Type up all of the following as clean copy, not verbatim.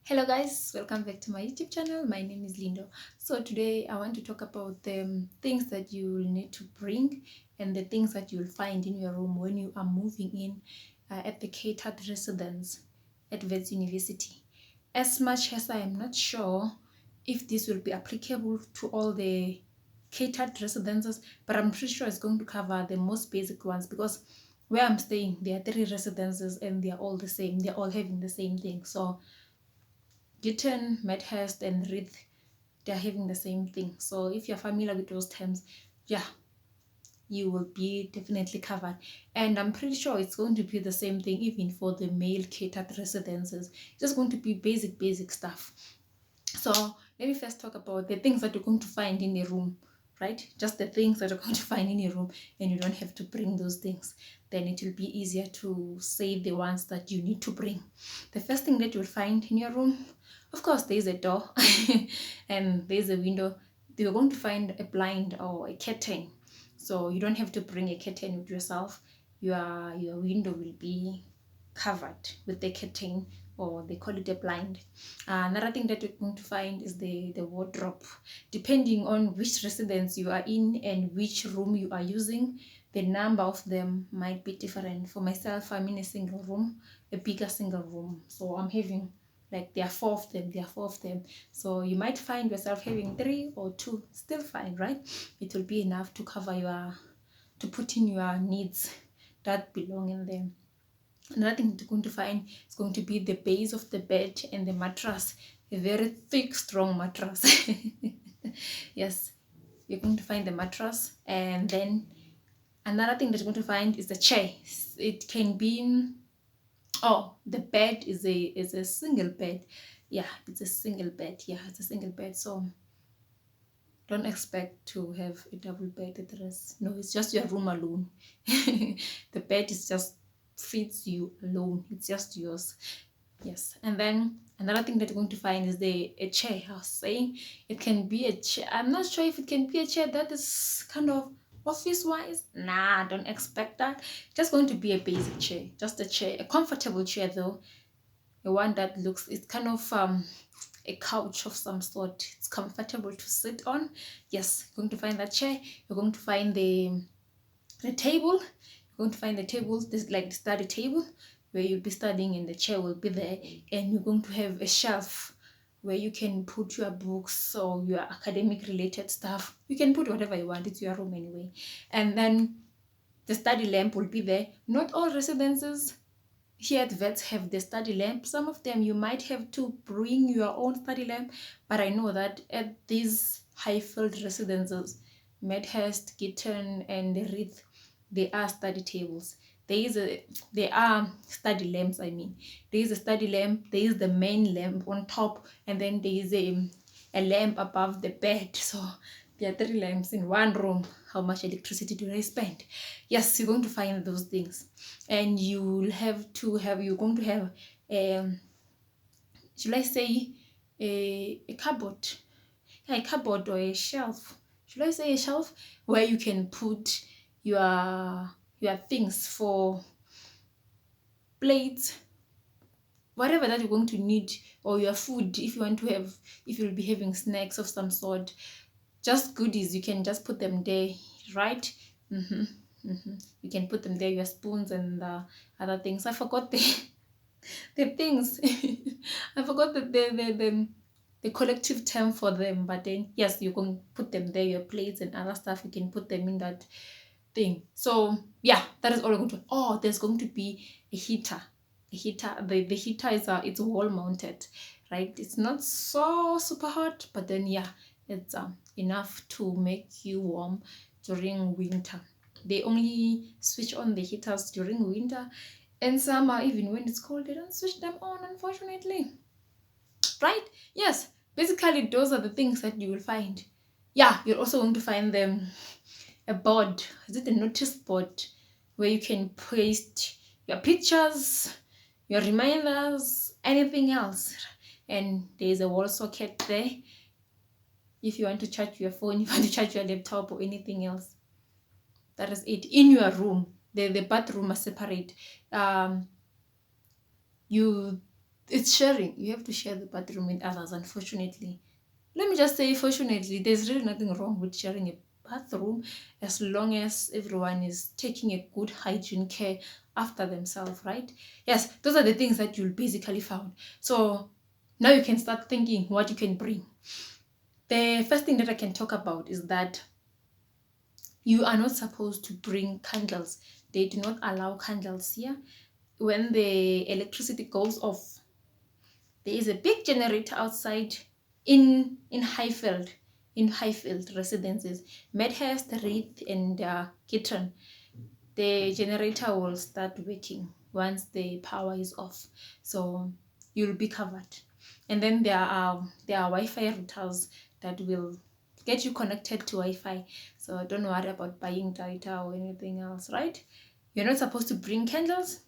Hello guys, welcome back to my YouTube channel. My name is Lindo. So today I want to talk about the things that you will need to bring and the things that you'll find in your room when you are moving in at the catered residence at Wits University. As much as I am not sure if this will be applicable to all the catered residences, but I'm pretty sure it's going to cover the most basic ones because where I'm staying, there are 3 residences and they're all the same. They're all having the same thing. So Gitten, Medhurst, and Reith, they're having the same thing. So if you're familiar with those terms, yeah, you will be definitely covered. And I'm pretty sure it's going to be the same thing even for the male catered residences. It's just going to be basic stuff. So let me first talk about the things that you're going to find in a room, right? Just the things that you're going to find in a room, and you don't have to bring those things. Then it will be easier to say the ones that you need to bring. The first thing that you'll find in your room, of course, there's a door and there's a window. You're going to find a blind or a curtain. So you don't have to bring a curtain with yourself. Your window will be covered with the curtain, or they call it a blind. Another thing that you're going to find is the wardrobe. Depending on which residence you are in and which room you are using, the number of them might be different. For myself, I'm in a single room, a bigger single room. So I'm having, like, there are 4 of them. So you might find yourself having 3 or 2, still fine, right? It will be enough to cover to put in your needs that belong in them. Another thing you're going to find is going to be the base of the bed and the mattress, a very thick, strong mattress. Yes, you're going to find the mattress. And then another thing that you're going to find is the chair. It can be, the bed is a single bed. Yeah, it's a single bed. Yeah, it's a single bed. So don't expect to have a double bed at the rest. No, it's just your room alone. The bed is just fits you alone. It's just yours. Yes. And then another thing that you're going to find is a chair. I was saying it can be a chair. I'm not sure if it can be a chair that is kind of office wise. Nah, don't expect that. Just going to be a basic chair. Just a chair, a comfortable chair though. A one that looks, it's kind of a couch of some sort. It's comfortable to sit on. Yes, you're going to find that chair. You're going to find the table. You're going to find the table, this like the study table where you'll be studying, and the chair will be there. And you're going to have a shelf where you can put your books or your academic related stuff. You can put whatever you want. It's your room anyway. And then the study lamp will be there. Not all residences here at Vets have the study lamp. Some of them you might have to bring your own study lamp, but I know that at these high-field residences, Medhurst, Gitten, and Reith, there are study tables. There are study lamps. I mean, there is a study lamp. There is the main lamp on top, and then there is a lamp above the bed. So there are 3 lamps in one room. How much electricity do I spend? Yes, you're going to find those things, and you're going to have should I say a cupboard, a cupboard or a shelf. Should I say a shelf where you can put your things, for plates, whatever that you're going to need, or your food, if you want to have, if you'll be having snacks of some sort, just goodies, you can just put them there, right? You can put them there, your spoons and other things. I forgot the things. I forgot the collective term for them, but then yes, you can put them there, your plates and other stuff, you can put them in that thing. So yeah, that is all going to. There's going to be a heater. The heater is it's wall mounted, right? It's not so super hot, but then yeah, it's enough to make you warm during winter. They only switch on the heaters during winter, and summer, even when it's cold, they don't switch them on, unfortunately, right? Yes, basically those are the things that you will find. Yeah, you're also going to find them a board. Is it a notice board where you can paste your pictures, your reminders, anything else? And there's a wall socket there if you want to charge your phone, if you want to charge your laptop or anything else. That is it. In your room, the bathroom are separate. You it's sharing. You have to share the bathroom with others, unfortunately. Let me just say, fortunately, there's really nothing wrong with sharing a bathroom as long as everyone is taking a good hygiene care after themselves, right? Yes, those are the things that you'll basically found. So now you can start thinking what you can bring. The first thing that I can talk about is that you are not supposed to bring candles. They do not allow candles here. When the electricity goes off, there is a big generator outside in Highfield, residences, Medhurst, Reed, and Kitten. The generator will start working once the power is off, so you'll be covered. And then there are Wi-Fi routers that will get you connected to Wi-Fi, so don't worry about buying data or anything else, right? You're not supposed to bring candles.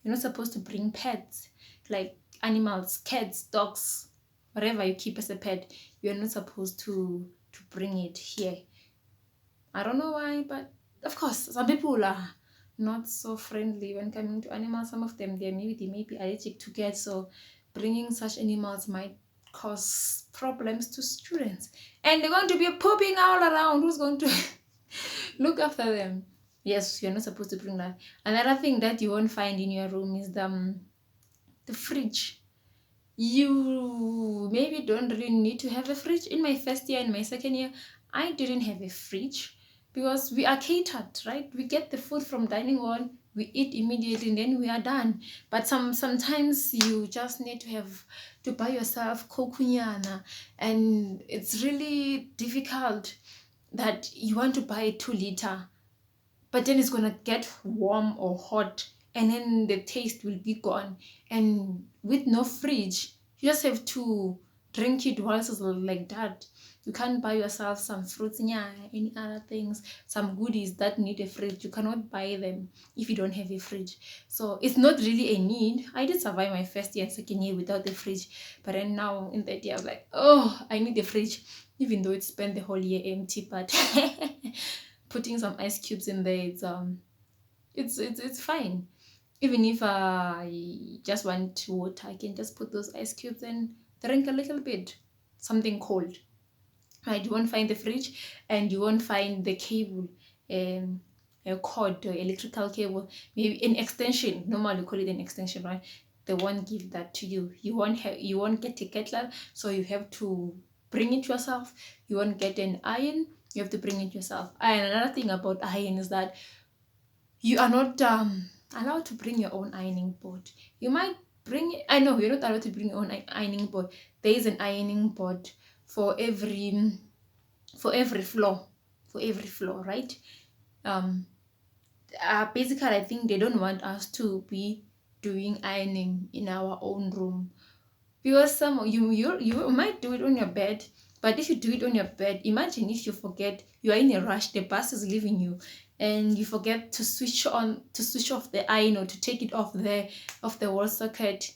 You're not supposed to bring pets, like animals, cats, dogs, whatever you keep as a pet. You're not supposed to bring it here. I don't know why, but of course, some people are not so friendly when coming to animals. Some of them, they may be allergic to cats, so bringing such animals might cause problems to students. And they're going to be pooping all around. Who's going to look after them? Yes, you're not supposed to bring that. Another thing that you won't find in your room is the fridge. You maybe don't really need to have a fridge. In my first year and my second year, I didn't have a fridge because we are catered, right? We get the food from dining hall, we eat immediately, and then we are done. But sometimes you just need to buy yourself kokunyana, and it's really difficult that you want to buy a 2 liter, but then it's gonna get warm or hot, and then the taste will be gone. And with no fridge, you just have to drink it whilst it's like that. You can't buy yourself some fruits, yeah, any other things, some goodies that need a fridge. You cannot buy them if you don't have a fridge. So it's not really a need. I did survive my first year and second year without the fridge, but then now in that year I was like, oh, I need a fridge, even though it spent the whole year empty. But putting some ice cubes in there, it's fine. Even if I just want water, I can just put those ice cubes and drink a little bit, something cold. Right, you won't find the fridge, and you won't find the cable, a cord, electrical cable, maybe an extension. Normally we call it an extension, right? They won't give that to you. You won't get a kettle, so you have to bring it yourself. You won't get an iron, you have to bring it yourself. And another thing about iron is that you are not allowed to bring your own ironing board. You might bring it. I know you're not allowed to bring your own ironing board. There is an ironing board for every floor, right? um Basically, I think they don't want us to be doing ironing in our own room, because you might do it on your bed. But if you do it on your bed, imagine if you forget, you are in a rush, the bus is leaving you, and you forget to switch off the iron, or to take it off the wall socket,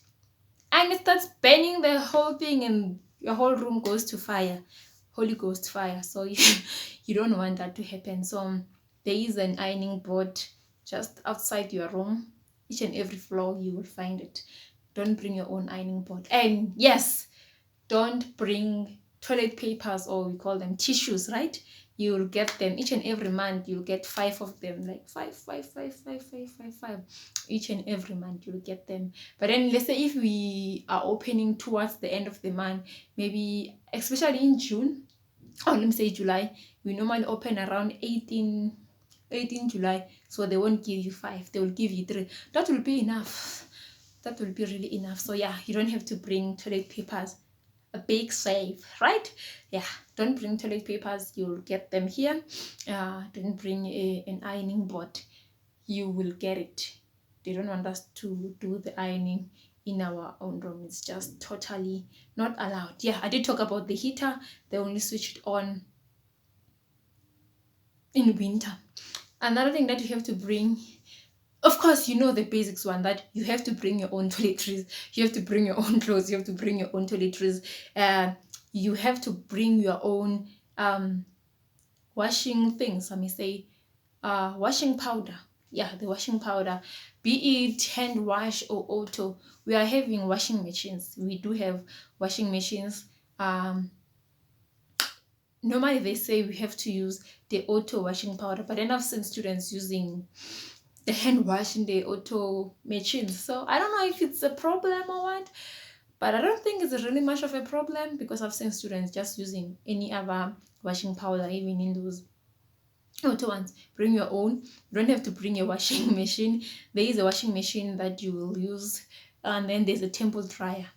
and it starts burning the whole thing, and your whole room goes to fire, Holy Ghost fire. So you don't want that to happen. So there is an ironing board just outside your room. Each and every floor you will find it. Don't bring your own ironing board. And yes, don't bring toilet papers, or we call them tissues, right? You'll get them each and every month. You'll get 5 of them, like five. Each and every month you'll get them. But then let's say if we are opening towards the end of the month, maybe especially in June, or let me say July, we normally open around 18 July. So they won't give you 5, they will give you 3. That will be enough. That will be really enough. So yeah, you don't have to bring toilet papers. A big save, right? Yeah, don't bring toilet papers, you'll get them here. Don't bring an ironing board, you will get it. They don't want us to do the ironing in our own room. It's just totally not allowed. Yeah, I did talk about the heater. They only switch it on in winter. Another thing that you have to bring, of course, you know the basics one, that you have to bring your own toiletries, you have to bring your own clothes, you have to bring your own toiletries, you have to bring your own washing things. Let me say washing powder. yeah, the washing powder, be it hand wash or auto. We are having washing machines. We do have washing machines. Normally they say we have to use the auto washing powder, but then I've seen students using the hand wash in the auto machines. So I don't know if it's a problem or what, but I don't think it's really much of a problem, because I've seen students just using any other washing powder, even in those auto ones. Bring your own. You don't have to bring a washing machine. There is a washing machine that you will use, and then there's a temple dryer.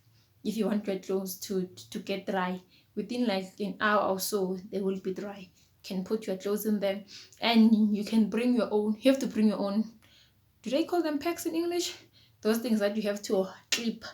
If you want your clothes to get dry, within like an hour or so, they will be dry. You can put your clothes in there, and you can bring your own. You have to bring your own. Do they call them packs in English? Those things that you have to clip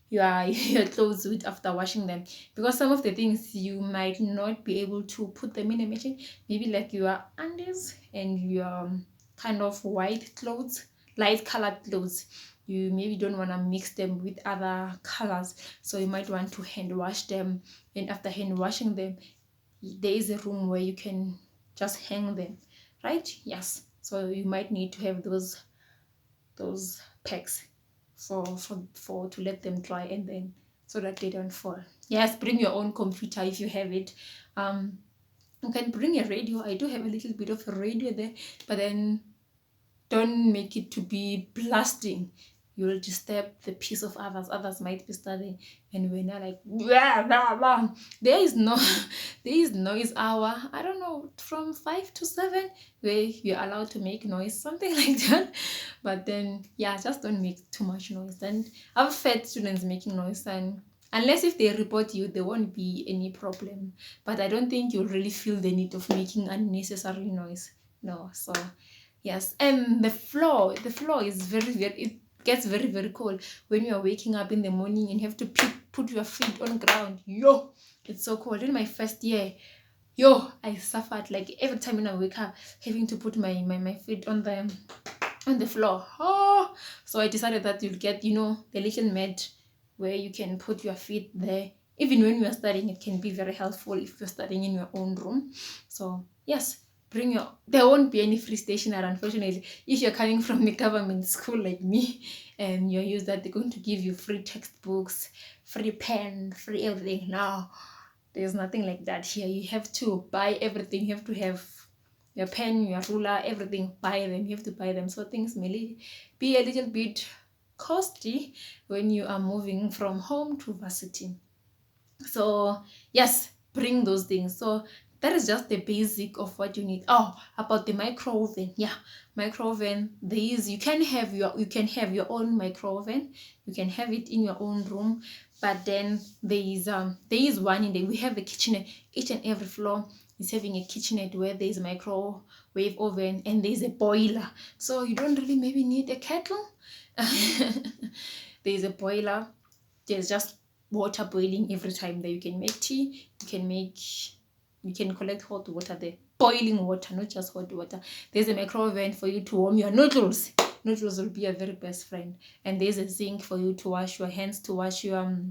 your clothes with after washing them, because some of the things you might not be able to put them in a machine, maybe like your undies and your kind of white clothes, light colored clothes. You maybe don't want to mix them with other colors, so you might want to hand wash them, and after hand washing them, there is a room where you can just hang them, right? Yes, so you might need to have those packs for to let them dry, and then so that they don't fall. Yes, bring your own computer if you have it. You can bring a radio. I do have a little bit of a radio there, but then don't make it to be blasting. You will disturb the peace of others. Others might be studying, and when you're like blah, blah, blah. There is no there is noise hour. I don't know, from 5 to 7, where you're allowed to make noise, something like that. But then yeah, just don't make too much noise. And I've fed students making noise, and unless if they report you, there won't be any problem. But I don't think you'll really feel the need of making unnecessary noise. No, so yes. And the floor is it gets very, very cold when you are waking up in the morning and you have to put your feet on ground. Yo, it's so cold. In my first year, yo, I suffered like every time when I wake up, having to put my feet on the floor. Oh, so I decided that you'll get, the little mat where you can put your feet there. Even when you are studying, it can be very helpful if you're studying in your own room. So yes, there won't be any free stationery, unfortunately. If you're coming from a government school like me, and you're used that they're going to give you free textbooks, free pen, free everything. Now there's nothing like that here. You have to buy everything. You have to have your pen, your ruler, everything. Buy them. You have to buy them. So things may be a little bit costly when you are moving from home to varsity. So yes, bring those things. So that is just the basic of what you need. Oh, about the micro oven. Yeah, micro oven. You can have your own micro oven. You can have it in your own room. But then there is one in there. We have a kitchenette. Each and every floor is having a kitchenette where there is a microwave oven and there is a boiler. So you don't really maybe need a kettle. There is a boiler. There's just water boiling every time that you can make tea. You can collect hot water there, boiling water, not just hot water. There's a microwave for you to warm your noodles. Noodles will be your very best friend. And there's a sink for you to wash your hands, to wash your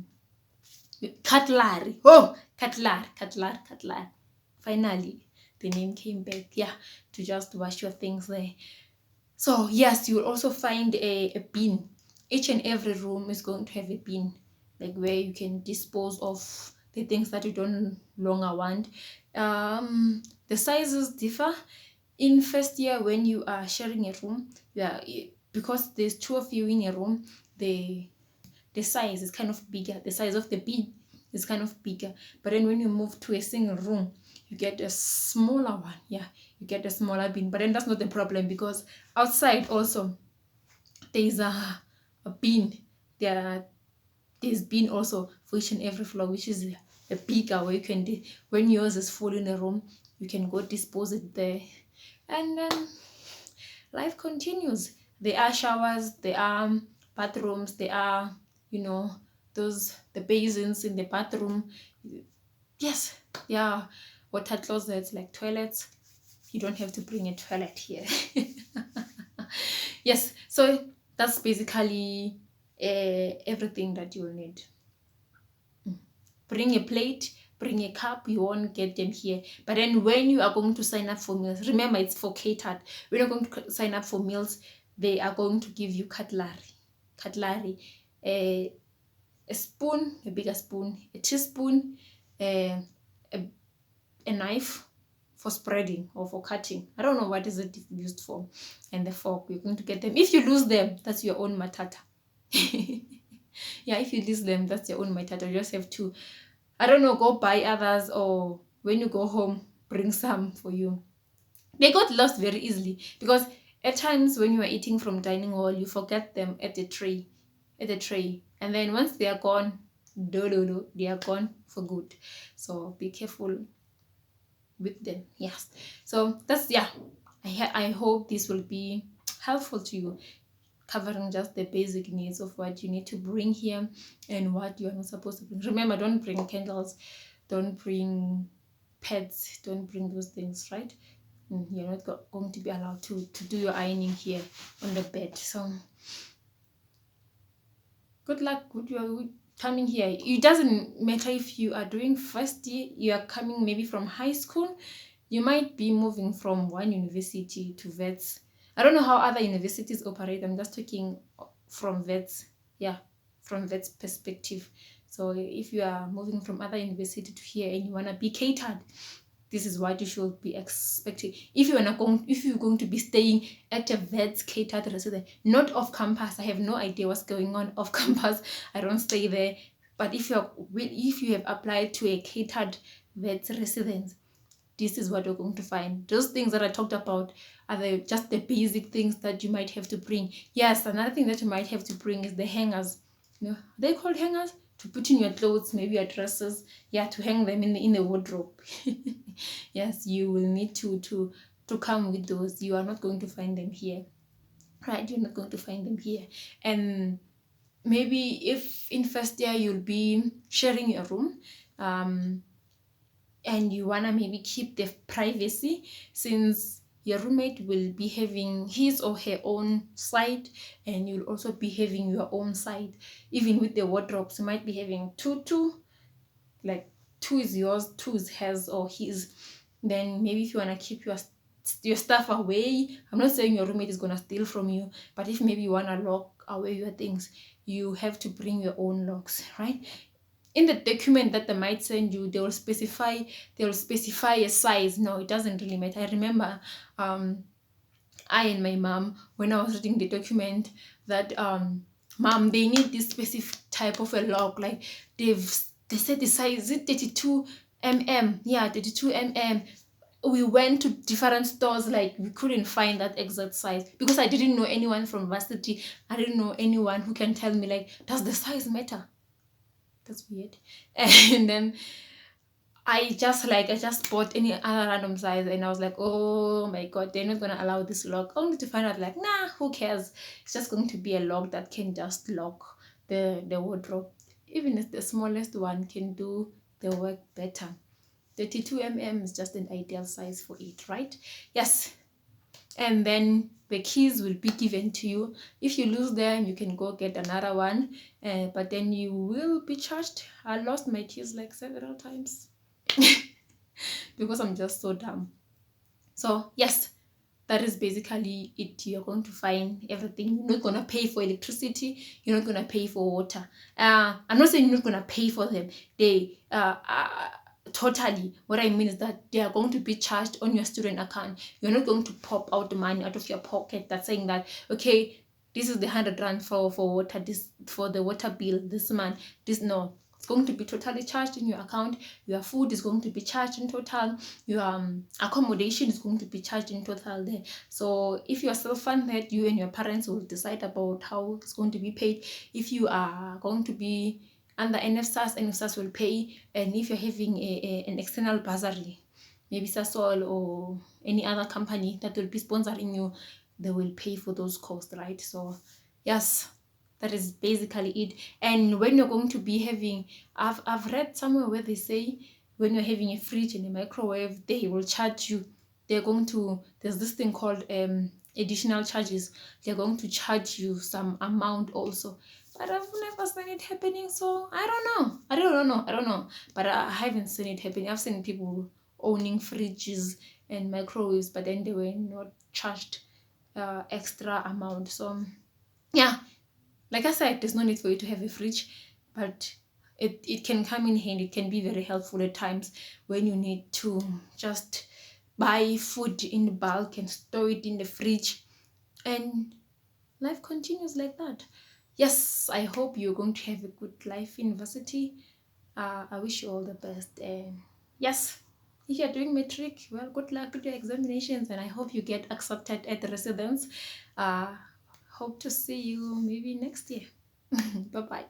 cutlery. Oh, cutlery. Finally, the name came back. Yeah, to just wash your things there. So yes, you will also find a bin. Each and every room is going to have a bin, like where you can dispose of the things that you don't longer want. The sizes differ. In first year, when you are sharing a room, because there's two of you in a room, the size is kind of bigger. The size of the bin is kind of bigger. But then when you move to a single room, you get a smaller one. Yeah, you get a smaller bin. But then that's not the problem, because outside also there's a bin. There's bin also for each and every floor, which is a bigger where you can when yours is full in a room, you can go dispose it there, and then life continues. There are showers, there are bathrooms, there are the basins in the bathroom. Yes, yeah, water closets like toilets. You don't have to bring a toilet here. Yes, so that's basically everything that you'll need. Bring a plate, bring a cup, you won't get them here. But then when you are going to sign up for meals, remember it's for catered. When you're going to sign up for meals, they are going to give you cutlery, a spoon, a bigger spoon, a teaspoon, a knife for spreading or for cutting. I don't know what is it used for. And the fork, you're going to get them. If you lose them, that's your own matata. Yeah, if you lose them, that's your own matata. You just have to, I don't know, go buy others, or when you go home, bring some for you. They got lost very easily because at times when you are eating from dining hall, you forget them at the tray, and then once they are gone, they are gone for good. So be careful with them. Yes. So that's, yeah. I hope this will be helpful to you, covering just the basic needs of what you need to bring here and what you are not supposed to bring. Remember, don't bring candles, don't bring pets, don't bring those things, right? You're not going to be allowed to do your ironing here on the bed. So good luck with your coming here. It doesn't matter if you are doing first year, you are coming maybe from high school, you might be moving from one university to Wits. I don't know how other universities operate. I'm just talking from Wits. Yeah, from Wits perspective. So if you are moving from other university to here and you want to be catered, this is what you should be expecting. If you're going to be staying at a Wits catered residence, not off campus. I have no idea what's going on off campus. I don't stay there. But if you have applied to a catered Wits residence, this is what you're going to find. Those things that I talked about are just the basic things that you might have to bring. Yes, another thing that you might have to bring is the hangers. Are they called hangers? To put in your clothes, maybe your dresses. Yeah, to hang them in the wardrobe. Yes, you will need to come with those. You are not going to find them here. Right? You're not going to find them here. And maybe if in first year you'll be sharing your room, and you wanna maybe keep the privacy, since your roommate will be having his or her own side and you'll also be having your own side. Even with the wardrobes, you might be having two, like two is yours, two is hers or his. Then maybe if you want to keep your stuff away, I'm not saying your roommate is going to steal from you, but if maybe you want to lock away your things, you have to bring your own locks, right? In the document that they might send you, they will specify a size. No, it doesn't really matter. I remember I and my mom, when I was reading the document, that mom, they need this specific type of a lock. Like they said the size is 32 mm. Yeah, 32 mm. We went to different stores, like we couldn't find that exact size because I didn't know anyone from varsity. I didn't know anyone who can tell me, like, does the size matter? That's weird. And then I just bought any other random size, and I was like, oh my god, they're not gonna allow this lock. Only to find out, like, nah, who cares? It's just going to be a lock that can just lock the wardrobe. Even if the smallest one can do the work better. 32 mm is just an ideal size for it, right? Yes. And then the keys will be given to you. If you lose them, you can go get another one, but then you will be charged. I lost my keys like several times because I'm just so dumb. So yes, that is basically it. You're going to find everything. You're not going to pay for electricity. You're not going to pay for water. I'm not saying you're not going to pay for them. They totally, what I mean is that they are going to be charged on your student account. You're not going to pop out the money out of your pocket that's saying that, okay, this is the 100 rand for water, this for the water bill this month. This, no, it's going to be totally charged in your account. Your food is going to be charged in total. Your accommodation is going to be charged in total there. So if you are self-funded, you and your parents will decide about how it's going to be paid. If you are going to be under NFSAS will pay. And if you're having an external bursary, maybe Sasol or any other company that will be sponsoring you, they will pay for those costs, right? So yes, that is basically it. And when you're going to be having, I've read somewhere where they say when you're having a fridge and a microwave, they will charge you. There's this thing called additional charges. They're going to charge you some amount also. but I've never seen it happening. So I don't know. But I haven't seen it happening. I've seen people owning fridges and microwaves, but then they were not charged extra amount. So yeah, like I said, there's no need for you to have a fridge, but it can come in handy. It can be very helpful at times when you need to just buy food in bulk and store it in the fridge, and life continues like that. Yes, I hope you're going to have a good life in university. I wish you all the best. And yes, if you're doing metric, well, good luck with your examinations, and I hope you get accepted at the residence. Uh, hope to see you maybe next year. Bye bye.